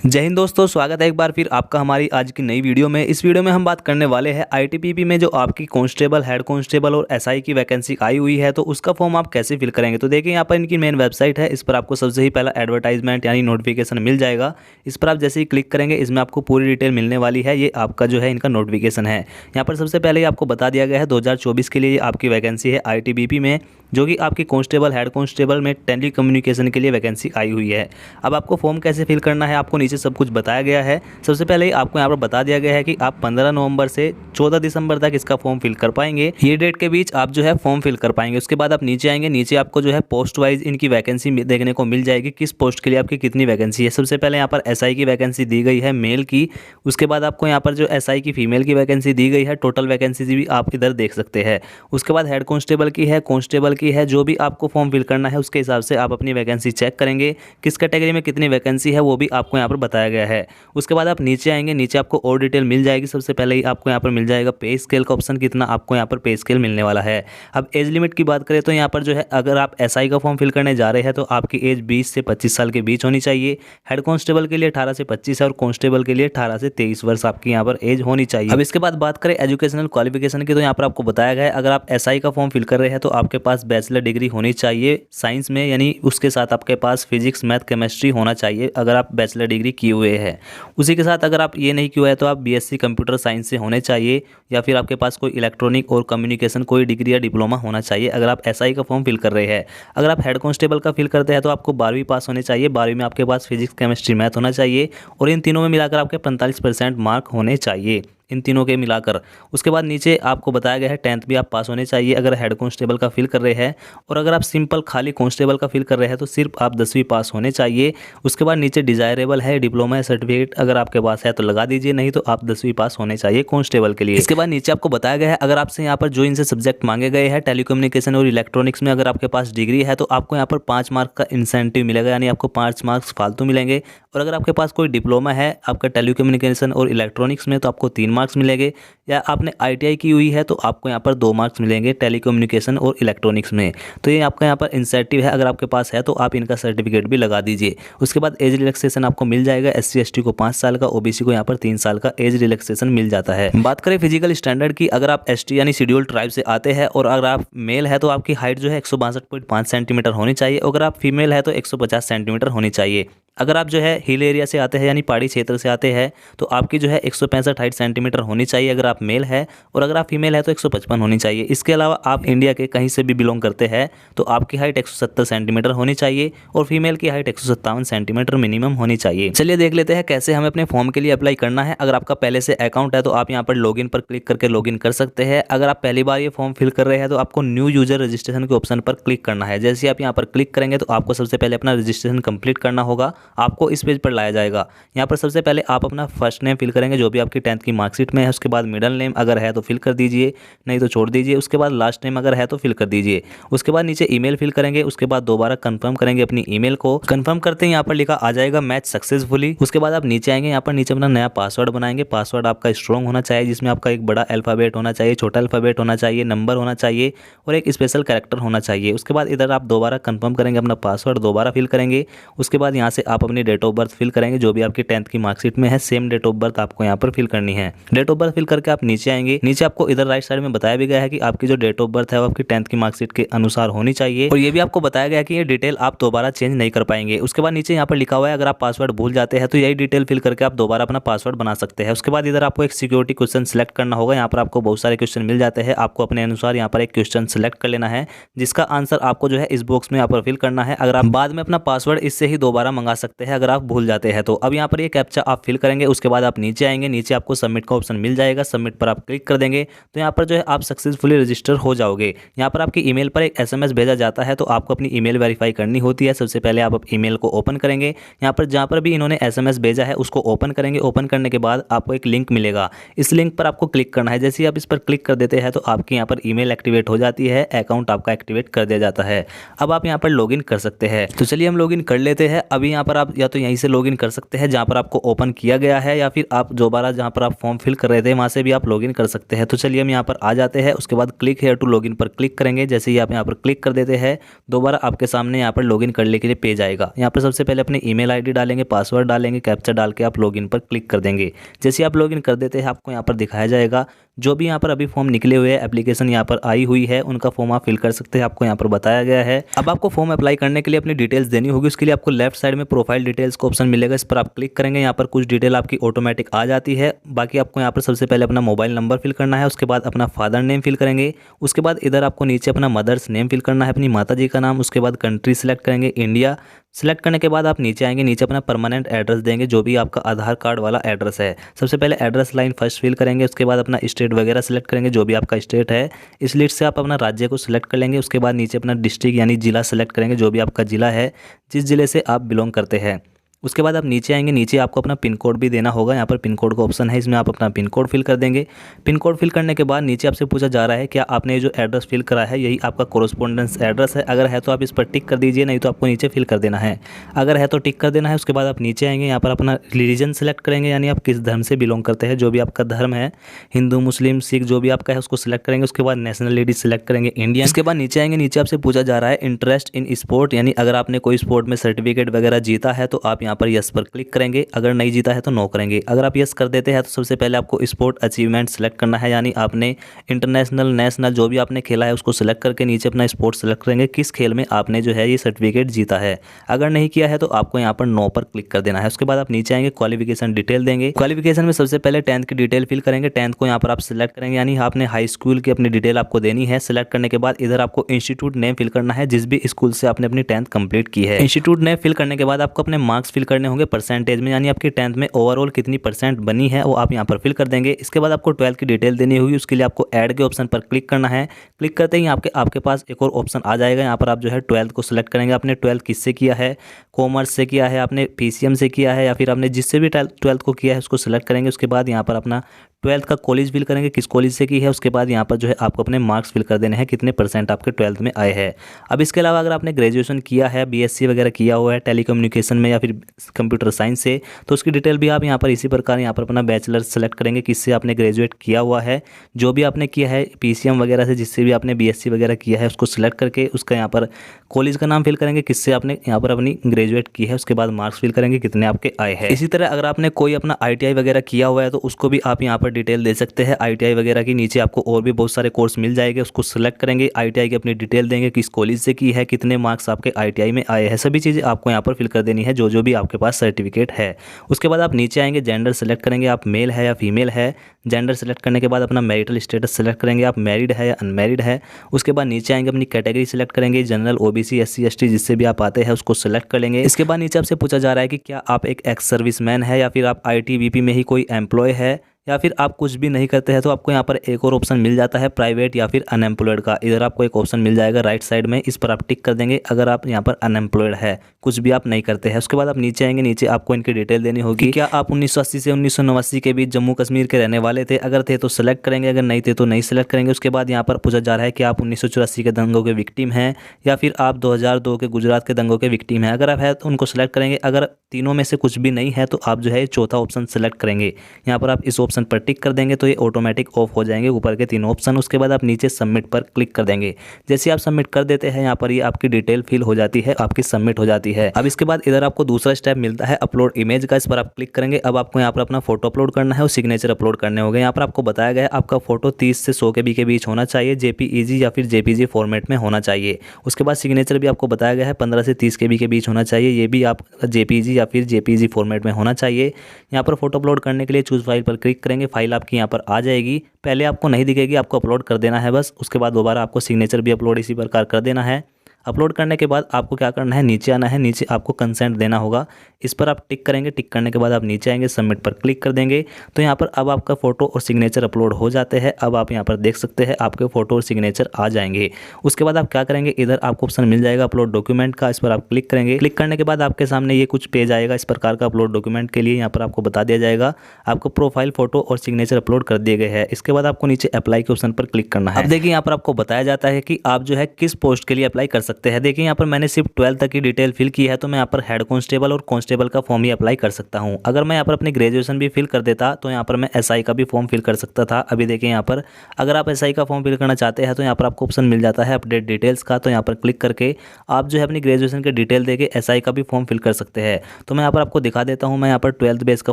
जय हिंद दोस्तों, स्वागत है एक बार फिर आपका हमारी आज की नई वीडियो में। इस वीडियो में हम बात करने वाले हैं आईटीबीपी में जो आपकी कांस्टेबल, हेड कांस्टेबल और एसआई की वैकेंसी आई हुई है, तो उसका फॉर्म आप कैसे फिल करेंगे। तो देखिए यहाँ पर इनकी मेन वेबसाइट है, इस पर आपको सबसे ही पहला एडवर्टाइजमेंट यानी नोटिफिकेशन मिल जाएगा। इस पर आप जैसे ही क्लिक करेंगे इसमें आपको पूरी डिटेल मिलने वाली है। ये आपका जो है इनका नोटिफिकेशन है। यहाँ पर सबसे पहले आपको बता दिया गया है 2024 के लिए आपकी वैकेंसी है आईटीबीपी में, जो कि आपकी कांस्टेबल, हेड कांस्टेबल में टेली कम्युनिकेशन के लिए वैकेंसी आई हुई है। अब आपको फॉर्म कैसे फिल करना है आपको नीचे सब कुछ बताया गया है। सबसे पहले ही आपको यहाँ पर बता दिया गया है कि आप 15 नवंबर से 14 दिसंबर तक इसका फॉर्म फिल कर पाएंगे। ये डेट के बीच आप जो है फॉर्म फिल कर पाएंगे। उसके बाद आप नीचे आएंगे, नीचे आपको जो है पोस्ट वाइज इनकी वैकेंसी देखने को मिल जाएगी, किस पोस्ट के लिए आपकी कितनी वैकेंसी है। सबसे पहले यहाँ पर एसआई की वैकेंसी दी गई है मेल की। उसके बाद आपको यहाँ पर जो एसआई की फीमेल की वैकेंसी दी गई है, टोटल वैकेंसी भी आप इधर देख सकते हैं। उसके बाद हेड कांस्टेबल की है, कांस्टेबल की है। जो भी आपको फॉर्म फिल करना है उसके हिसाब से आप अपनी वैकेंसी चेक करेंगे, किस कैटेगरी में कितनी वैकेंसी है वो भी आपको यहाँ पर बताया गया है। उसके बाद आप नीचे आएंगे, नीचे आपको और डिटेल मिल जाएगी। सबसे पहले ही आपको यहाँ पर मिल जाएगा पे स्केल का ऑप्शन, कितना आपको यहाँ पर पे स्केल मिलने वाला है। अब एज लिमिट की बात करें तो यहाँ पर जो है अगर आप एसआई का फॉर्म फिल करने जा रहे हैं तो आपकी एज 20 से 25 साल के बीच होनी चाहिए। हेड कांस्टेबल के लिए 18 से 25 है और कांस्टेबल के लिए 18 से 23 वर्ष आपकी यहाँ पर एज होनी चाहिए। अब इसके बाद बात करें एजुकेशनल क्वालिफिकेशन की, तो यहाँ पर आपको बताया गया है अगर आप एसआई का फॉर्म फिल कर रहे हैं तो आपके पास बैचलर डिग्री होनी चाहिए साइंस में, यानी उसके साथ आपके पास फिजिक्स, मैथ, केमिस्ट्री होना चाहिए अगर आप बैचलर डिग्री किए हुए हैं। उसी के साथ अगर आप ये नहीं किया है तो आप बीएससी कंप्यूटर साइंस से होने चाहिए, या फिर आपके पास कोई इलेक्ट्रॉनिक और कम्युनिकेशन कोई डिग्री या डिप्लोमा होना चाहिए अगर आप एसआई का फॉर्म फिल कर रहे हैं। अगर आप हेड कांस्टेबल का फिल करते हैं तो आपको 12वीं पास होने चाहिए। 12वीं में आपके पास फिजिक्स, केमिस्ट्री, मैथ होना चाहिए और इन तीनों में मिलाकर आपके 45% मार्क होने चाहिए, इन तीनों के मिलाकर। उसके बाद नीचे आपको बताया गया है 10th भी आप पास होने चाहिए अगर हेड कांस्टेबल का फिल कर रहे हैं, और अगर आप सिंपल खाली कांस्टेबल का फिल कर रहे हैं तो सिर्फ आप 10वीं पास होने चाहिए। उसके बाद नीचे डिजायरेबल है डिप्लोमा या सर्टिफिकेट, अगर आपके पास है तो लगा दीजिए, नहीं तो आप 10वीं पास होने चाहिए कांस्टेबल के लिए। इसके बाद नीचे आपको बताया गया है अगर आपसे यहाँ पर जो इनसे सब्जेक्ट मांगे गए हैं टेलीकम्युनिकेशन और इलेक्ट्रॉनिक्स में अगर आपके पास डिग्री है तो आपको यहाँ पर 5 मार्क का इंसेंटिव मिलेगा, यानी आपको 5 मार्क्स फालतू मिलेंगे। और अगर आपके पास कोई डिप्लोमा है आपका टेलीकम्युनिकेशन और इलेक्ट्रॉनिक्स में तो आपको 3 मार्क्स मिलेंगे, या आपने आईटीआई की हुई है तो आपको यहाँ पर 2 मार्क्स मिलेंगे टेलीकम्युनिकेशन और इलेक्ट्रॉनिक्स में। तो ये आपका यहाँ पर इंसेंटिव है, अगर आपके पास है तो आप इनका सर्टिफिकेट भी लगा दीजिए। उसके बाद एज रिलैक्सेशन आपको मिल जाएगा, एससी एसटी को 5 साल का, ओबीसी को यहाँ पर 3 साल का एज रिलैक्सेशन मिल जाता है। बात करें फिजिकल स्टैंडर्ड की, अगर आप एसटी यानी शेड्यूल्ड ट्राइब से आते हैं और अगर आप मेल है तो आपकी हाइट जो है 162.5 सेंटीमीटर होनी चाहिए, अगर आप फीमेल है तो 150 सेंटीमीटर होनी चाहिए। अगर आप जो है हिल एरिया से आते हैं यानी पहाड़ी क्षेत्र से आते हैं तो आपकी जो है 165 हाइट सेंटीमीटर होनी चाहिए अगर आप मेल है, और अगर आप फीमेल है तो 155 होनी चाहिए। इसके अलावा आप इंडिया के कहीं से भी बिलोंग करते हैं तो आपकी हाइट 170 सेंटीमीटर होनी चाहिए और फीमेल की हाइट 157 सेंटीमीटर मिनिमम होनी चाहिए। चलिए देख लेते हैं कैसे हमें अपने फॉर्म के लिए अप्लाई करना है। अगर आपका पहले से अकाउंट है तो आप यहाँ पर लॉगिन पर क्लिक करके लॉगिन कर सकते हैं। अगर आप पहली बार ये फॉर्म फिल कर रहे हैं तो आपको न्यू यूजर रजिस्ट्रेशन के ऑप्शन पर क्लिक करना है। जैसे आप यहाँ पर क्लिक करेंगे तो आपको सबसे पहले अपना रजिस्ट्रेशन कंप्लीट करना होगा, आपको इस पेज पर लाया जाएगा। यहाँ पर सबसे पहले आप अपना फर्स्ट नेम फिल करेंगे जो भी आपकी 10th की मार्कशीट में है। उसके बाद मिडिल नेम अगर है तो फिल कर दीजिए, नहीं तो छोड़ दीजिए। उसके बाद लास्ट नेम अगर है तो फिल कर दीजिए। उसके बाद नीचे ईमेल फिल करेंगे। उसके बाद दोबारा कंफर्म करेंगे अपनी ईमेल को। कंफर्म करते ही यहाँ पर लिखा आ जाएगा मैच सक्सेसफुली। उसके बाद आप नीचे आएंगे, यहाँ पर नीचे अपना नया पासवर्ड बनाएंगे। पासवर्ड आपका स्ट्रॉन्ग होना चाहिए, जिसमें आपका एक बड़ा अल्फाबेट होना चाहिए, छोटा अल्फाबेट होना चाहिए, नंबर होना चाहिए और एक स्पेशल कैरेक्टर होना चाहिए। उसके बाद इधर आप दोबारा कंफर्म करेंगे, अपना पासवर्ड दोबारा फिल करेंगे। उसके बाद यहाँ से आप अपनी डेट ऑफ बर्थ फिल करेंगे जो भी आपकी 10th की मार्कशीट में है, सेम डेट ऑफ बर्थ आपको यहाँ पर फिल करनी है। डेट ऑफ बर्थ फिल करके आप नीचे आएंगे। नीचे आपको इधर राइट साइड में बताया भी गया है कि आपकी जो डेट ऑफ बर्थ है वो आपकी 10th की मार्कशीट के अनुसार होनी चाहिए, और ये भी आपको बताया गया है कि ये डिटेल आप दोबारा चेंज नहीं कर पाएंगे। उसके बाद नीचे यहाँ पर लिखा हुआ है अगर आप पासवर्ड भूल जाते हैं तो यही डिटेल फिल करके आप दोबारा अपना पासवर्ड बना सकते हैं। उसके बाद इधर आपको एक सिक्योरिटी क्वेश्चन सिलेक्ट करना होगा। यहाँ पर आपको बहुत सारे क्वेश्चन मिल जाते हैं, आपको अपने अनुसार यहाँ पर एक क्वेश्चन सिलेक्ट कर लेना है जिसका आंसर आपको जो है इस बॉक्स में यहाँ पर फिल करना है। अगर आप बाद में अपना पासवर्ड इससे ही दोबारा मंगा सकते हैं अगर आप भूल जाते हैं तो। अब यहाँ पर ये कैप्चा आप फिल करेंगे। उसके बाद आप नीचे आएंगे, नीचे आपको सबमिट का ऑप्शन मिल जाएगा। सबमिट पर आप क्लिक कर देंगे तो यहाँ पर जो है आप सक्सेसफुली रजिस्टर हो जाओगे। यहाँ पर आपकी ईमेल पर एक एसएमएस भेजा जाता है तो आपको अपनी ईमेल वेरीफाई करनी होती है। सबसे पहले आप ईमेल को ओपन करेंगे। यहाँ पर जहाँ पर भी इन्होंने एसएमएस भेजा है उसको ओपन करेंगे। ओपन करने के बाद आपको एक लिंक मिलेगा, इस लिंक पर आपको क्लिक करना है। जैसे ही आप इस पर क्लिक कर देते हैं तो आपकी यहाँ पर ईमेल एक्टिवेट हो जाती है, अकाउंट आपका एक्टिवेट कर दिया जाता है। अब आप यहाँ पर लॉगिन कर सकते हैं। तो चलिए हम लॉगिन कर लेते हैं। अभी यहाँ पर आप या तो यहीं से लॉगिन कर सकते हैं जहाँ पर आपको ओपन किया गया है, या फिर आप दोबारा जहाँ पर आप फॉर्म फिल कर रहे थे वहाँ से भी आप लॉगिन कर सकते हैं। तो चलिए हम यहाँ पर आ जाते हैं, उसके बाद क्लिक हेयर टू लॉगिन पर क्लिक करेंगे। जैसे ही आप यहाँ पर क्लिक कर देते हैं दोबारा आपके सामने यहाँ पर लॉगिन करने के लिए पेज आएगा। यहाँ पर सबसे पहले अपनी ईमेल आईडी डालेंगे, पासवर्ड डालेंगे, कैप्चा डाल के आप लॉगिन पर क्लिक कर देंगे। जैसे आप लॉगिन कर देते हैं आपको यहाँ पर दिखाया जाएगा जो भी यहाँ पर अभी फॉर्म निकले हुए हैं, एप्लीकेशन यहाँ पर आई हुई है, उनका फॉर्म आप फिल कर सकते हैं, आपको यहाँ पर बताया गया है। अब आपको फॉर्म अप्लाई करने के लिए अपनी डिटेल्स देनी होगी। उसके लिए आपको लेफ्ट साइड में प्रोफाइल डिटेल्स का ऑप्शन मिलेगा, इस पर आप क्लिक करेंगे। यहाँ पर कुछ डिटेल आपकी ऑटोमेटिक आ जाती है। बाकी आपको यहाँ पर सबसे पहले अपना मोबाइल नंबर फिल करना है, उसके बाद अपना फादर नेम फिल करेंगे, उसके बाद इधर आपको नीचे अपना मदर्स नेम फिल करना है, अपनी माता जी का नाम, उसके बाद कंट्री सिलेक्ट करेंगे इंडिया। सिलेक्ट करने के बाद आप नीचे आएंगे, नीचे अपना परमानेंट एड्रेस देंगे जो भी आपका आधार कार्ड वाला एड्रेस है। सबसे पहले एड्रेस लाइन फर्स्ट फिल करेंगे, उसके बाद अपना स्टेट वगैरह सिलेक्ट करेंगे जो भी आपका स्टेट है। इस लिस्ट से आप अपना राज्य को सिलेक्ट कर लेंगे। उसके बाद नीचे अपना डिस्ट्रिक्ट यानी जिला सिलेक्ट करेंगे जो भी आपका जिला है, जिस जिले से आप बिलोंग करते हैं। उसके बाद आप नीचे आएंगे, नीचे आपको अपना पिन कोड भी देना होगा। यहाँ पर पिन कोड का ऑप्शन है, इसमें आप अपना पिन कोड फिल कर देंगे। पिन कोड फिल करने के बाद नीचे आपसे पूछा जा रहा है क्या आपने जो एड्रेस फिल करा है यही आपका कोरोस्पोंडेंस एड्रेस है। अगर है तो आप इस पर टिक कर दीजिए, नहीं तो आपको नीचे फिल कर देना है। अगर है तो टिक कर देना है। उसके बाद आप नीचे आएंगे, यहाँ पर अपना रिलीजन सेलेक्ट करेंगे यानी आप किस धर्म से बिलोंग करते हैं, जो भी आपका धर्म है, हिंदू मुस्लिम सिख जो भी आपका है उसको सिलेक्ट करेंगे। उसके बाद नेशनलिटी सिलेक्ट करेंगे इंडियन। इसके बाद नीचे आएंगे, नीचे आपसे पूछा जा रहा है इंटरेस्ट इन स्पोर्ट यानी अगर आपने कोई स्पोर्ट में सर्टिफिकेट वगैरह जीता है तो आप यहाँ पर यस पर क्लिक करेंगे, अगर नहीं जीता है तो नो करेंगे। अगर आप यस कर देते हैं तो सबसे पहले आपको स्पोर्ट अचीवमेंट सेलेक्ट करना है यानी आपने इंटरनेशनल नेशनल जो भी आपने खेला है उसको सिलेक्ट करके नीचे अपना स्पोर्ट सेलेक्ट करेंगे, किस खेल में आपने जो है ये सर्टिफिकेट जीता है। अगर नहीं किया है तो आपको यहाँ पर नो पर क्लिक कर देना है। उसके बाद आप नीचे आएंगे, क्वालिफिकेशन डिटेल देंगे। क्वालिफिकेशन में सबसे पहले 10th की डिटेल फिल करेंगे, 10th को यहाँ पर आप सिलेक्ट करेंगे यानी आपने हाई स्कूल की अपनी डिटेल आपको देनी है। सिलेक्ट करने के बाद इधर आपको इंस्टीट्यूट नेम फिल करना है जिस भी स्कूल से आपने अपनी 10th कंप्लीट की है। इंस्टीट्यूट नेम फिल करने के बाद आपको अपने मार्क्स फिल करने होंगे परसेंटेज में, यानी आपकी 10th में ओवरऑल कितनी परसेंट बनी है वो आप यहाँ पर फिल कर देंगे। इसके बाद आपको 12th की डिटेल देनी होगी, उसके लिए आपको ऐड के ऑप्शन पर क्लिक करना है। क्लिक करते ही आपके पास एक और ऑप्शन आ जाएगा, यहाँ पर आप जो है 12th को सिलेक्ट करेंगे। आपने 12th किससे किया है, कॉमर्स से किया है, आपने पीसीएम से किया है या फिर आपने जिससे भी 12th को किया है उसको सिलेक्ट करेंगे। उसके बाद यहाँ पर अपना 12th का कॉलेज फिल करेंगे, किस कॉलेज से की है। उसके बाद यहाँ पर जो है आपको अपने मार्क्स फिल कर देने हैं, कितने परसेंट आपके 12th में आए हैं। अब इसके अलावा अगर आपने ग्रेजुएशन किया है, बीएससी वगैरह किया हुआ है टेलीकम्युनिकेशन में या फिर कंप्यूटर साइंस से, तो उसकी डिटेल भी आप यहाँ पर इसी प्रकार यहाँ पर अपना बैचलर सेलेक्ट करेंगे, किससे आपने ग्रेजुएट किया हुआ है, जो भी आपने किया है पीसीएम वगैरह से, जिससे भी आपने बीएससी वगैरह किया है उसको सिलेक्ट करके उसका यहाँ पर कॉलेज का नाम फिल करेंगे, किससे आपने यहाँ पर अपनी ग्रेजुएट की है। उसके बाद मार्क्स फिल करेंगे कितने आपके आए हैं। इसी तरह अगर आपने कोई अपना ITI वगैरह किया हुआ है तो उसको भी आप यहाँ पर डिटेल दे सकते हैं। ITI वगैरह की नीचे आपको और भी बहुत सारे कोर्स मिल जाएंगे, उसको सिलेक्ट करेंगे, ITI की अपनी डिटेल देंगे, किस कॉलेज से की है, कितने मार्क्स आपके ITI में आए हैं, सभी चीज़ें आपको यहाँ पर फिल कर देनी है जो जो भी आपके पास सर्टिफिकेट है। उसके बाद आप नीचे आएंगे, जेंडर सेलेक्ट करेंगे, आप मेल है या फीमेल है। जेंडर सेलेक्ट करने के बाद अपना मैरिटल स्टेटस सेलेक्ट करेंगे, आप मैरिड है या अनमैरिड है। उसके बाद नीचे आएंगे, अपनी कैटेगरी सेलेक्ट करेंगे, जनरल OBC SC ST जिससे भी आप आते हैं उसको सेलेक्ट कर लेंगे। इसके बाद नीचे आपसे पूछा जा रहा है कि क्या आप एक एक्स सर्विसमैन है या फिर आप ITBP में ही कोई एम्प्लॉय है या फिर आप कुछ भी नहीं करते हैं, तो आपको यहाँ पर एक और ऑप्शन मिल जाता है प्राइवेट या फिर अनएम्प्लॉयड का। इधर आपको एक ऑप्शन मिल जाएगा राइट साइड में, इस पर आप टिक कर देंगे अगर आप यहाँ पर अनएम्प्लॉयड है, कुछ भी आप नहीं करते हैं। उसके बाद आप नीचे आएंगे, नीचे आपको इनकी डिटेल देनी होगी, क्या आप 1980 से 1989 के बीच जम्मू कश्मीर के रहने वाले थे, अगर थे तो सिलेक्ट करेंगे, अगर नहीं थे तो नहीं सिलेक्ट करेंगे। उसके बाद यहाँ पर पूछा जा रहा है कि आप 1984 के दंगों के विक्टिम हैं या फिर आप 2002 के गुजरात के दंगों के विक्टिम हैं। अगर आप है तो उनको सिलेक्ट करेंगे, अगर तीनों में से कुछ भी नहीं है तो आप जो है चौथा ऑप्शन सेलेक्ट करेंगे। यहाँ पर आप इस ऑप्शन पर टिक कर देंगे तो ये ऑटोमेटिक ऑफ हो जाएंगे ऊपर के तीनों ऑप्शन। उसके बाद आप नीचे सबमिट पर क्लिक कर देंगे। जैसे आप सबमिट कर देते हैं यहाँ पर ये आपकी डिटेल फिल हो जाती है, आपकी सबमिट हो जाती है। अब इसके बाद इधर आपको दूसरा स्टेप मिलता है अपलोड इमेज का, इस पर आप क्लिक करेंगे। अब आपको यहाँ पर अपना फोटो अपलोड करना है और सिग्नेचर अपलोड करने होंगे। यहाँ पर आपको बताया गया है आपका फोटो 30 से 100 KB के बीच होना चाहिए, JPEG या फिर JPG फॉर्मेट में होना चाहिए। उसके बाद सिग्नेचर भी आपको बताया गया है 15 से 30 KB के बीच होना चाहिए, ये भी आप JPG या फिर JPG फॉर्मेट में होना चाहिए। यहाँ पर फोटो अपलोड करने के लिए चूज फाइल पर क्लिक करेंगे, फाइल आपकी यहाँ पर आ जाएगी। पहले आपको नहीं दिखेगी, आपको अपलोड कर देना है बस। उसके बाद दोबारा आपको सिग्नेचर भी अपलोड इसी प्रकार कर देना है। अपलोड करने के बाद आपको क्या करना है, नीचे आना है, नीचे आपको कंसेंट देना होगा, इस पर आप टिक करेंगे। टिक करने के बाद आप नीचे आएंगे, सबमिट पर क्लिक कर देंगे तो यहाँ पर अब आपका फोटो और सिग्नेचर अपलोड हो जाते हैं। अब आप यहाँ पर देख सकते हैं आपके फोटो और सिग्नेचर आ जाएंगे। उसके बाद आप क्या करेंगे, इधर आपको ऑप्शन मिल जाएगा अपलोड डॉक्यूमेंट का, इस पर आप क्लिक करेंगे। क्लिक करने के बाद आपके सामने ये कुछ पेज आएगा इस प्रकार का अपलोड डॉक्यूमेंट के लिए। यहाँ पर आपको बता दिया जाएगा आपको प्रोफाइल फोटो और सिग्नेचर अपलोड कर दिए गए हैं। इसके बाद आपको नीचे अप्लाई के ऑप्शन पर क्लिक करना है। अब देखिए यहाँ पर आपको बताया जाता है कि आप जो है किस पोस्ट के लिए अप्लाई कर सकते हैं। देखिए यहाँ पर मैंने सिर्फ 12 तक की डिटेल फिल की है, तो मैं यहाँ पर हेड कांस्टेबल और कांस्टेबल का फॉर्म ही अप्लाई कर सकता हूँ। अगर मैं यहाँ पर अपनी ग्रेजुएशन भी फिल कर देता तो यहाँ पर मैं एसआई का भी फॉर्म फिल कर सकता था। अभी देखिए यहाँ पर अगर आप एसआई का फॉर्म फिल करना चाहते हैं तो यहाँ पर आपको ऑप्शन मिल जाता है अपडेट डिटेल्स का, तो यहाँ पर क्लिक करके आप जो है अपनी ग्रेजुएशन के डिटेल देके एसआई का भी फॉर्म फिल कर सकते हैं। तो मैं यहाँ पर आपको दिखा देता हूँ, मैं यहाँ पर 12th बेस का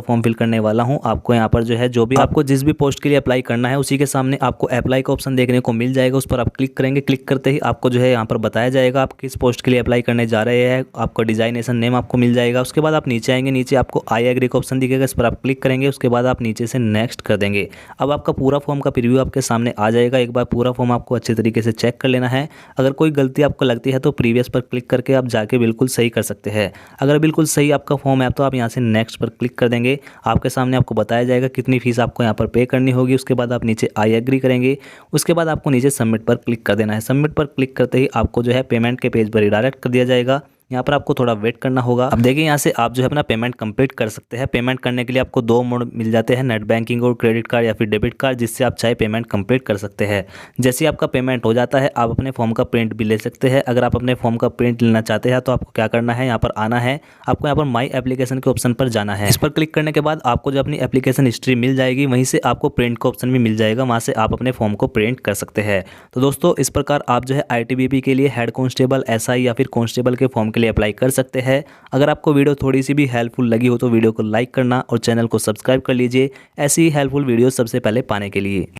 फॉर्म फिल करने वाला हूँ। आपको यहाँ पर जो है जो भी आपको जिस भी पोस्ट के लिए अप्लाई करना है उसी के सामने आपको अप्लाई का ऑप्शन देखने को मिल जाएगा। उस पर आप क्लिक करेंगे, क्लिक करते ही आपको जो है यहाँ पर बताया जाएगा आप किस पोस्ट के लिए अप्लाई करने जा रहे हैं। आपका डिजाइनेशन नेम आपको मिल जाएगा। उसके बाद आप नीचे आएंगे, नीचे आपको आई एग्री का ऑप्शन दिखेगा, इस पर आप क्लिक करेंगे। उसके बाद आप नीचे से नेक्स्ट कर देंगे। अब आपका पूरा फॉर्म का प्रीव्यू आपके सामने आ जाएगा। एक बार पूरा फॉर्म आपको अच्छे तरीके से चेक कर लेना है। अगर कोई गलती आपको लगती है तो प्रीवियस पर क्लिक करके आप जाके बिल्कुल सही कर सकते हैं। अगर बिल्कुल सही आपका फॉर्म है तो आप यहाँ से नेक्स्ट पर क्लिक कर देंगे। आपके सामने आपको बताया जाएगा कितनी फीस आपको यहाँ पर पे करनी होगी। उसके बाद आप नीचे आई एग्री करेंगे। उसके बाद आपको नीचे सबमिट पर क्लिक कर देना है। सबमिट पर क्लिक करते ही आपको जो है पेमेंट के पेज पर रिडायरेक्ट कर दिया जाएगा। यहाँ पर आपको थोड़ा वेट करना होगा। अब देखिए यहाँ से आप जो है अपना पेमेंट कंप्लीट कर सकते हैं। पेमेंट करने के लिए आपको 2 मोड मिल जाते हैं, नेट बैंकिंग और क्रेडिट कार्ड या फिर डेबिट कार्ड, जिससे आप चाहे पेमेंट कंप्लीट कर सकते हैं। जैसे ही आपका पेमेंट हो जाता है आप अपने फॉर्म का प्रिंट भी ले सकते हैं। अगर आप अपने फॉर्म का प्रिंट लेना चाहते हैं तो आपको क्या करना है, यहाँ पर आना है। आपको यहाँ पर माई एप्लीकेशन के ऑप्शन पर जाना है। इस पर क्लिक करने के बाद आपको जो अपनी एप्लीकेशन हिस्ट्री मिल जाएगी, वहीं से आपको प्रिंट का ऑप्शन भी मिल जाएगा। वहाँ से आप अपने फॉर्म को प्रिंट कर सकते हैं। तो दोस्तों इस प्रकार आप जो है ITBP के लिए हेड कांस्टेबल, एसआई या फिर कांस्टेबल के फॉर्म के लिए अप्लाई कर सकते हैं। अगर आपको वीडियो थोड़ी सी भी हेल्पफुल लगी हो तो वीडियो को लाइक करना और चैनल को सब्सक्राइब कर लीजिए ऐसी ही हेल्पफुल वीडियो सबसे पहले पाने के लिए।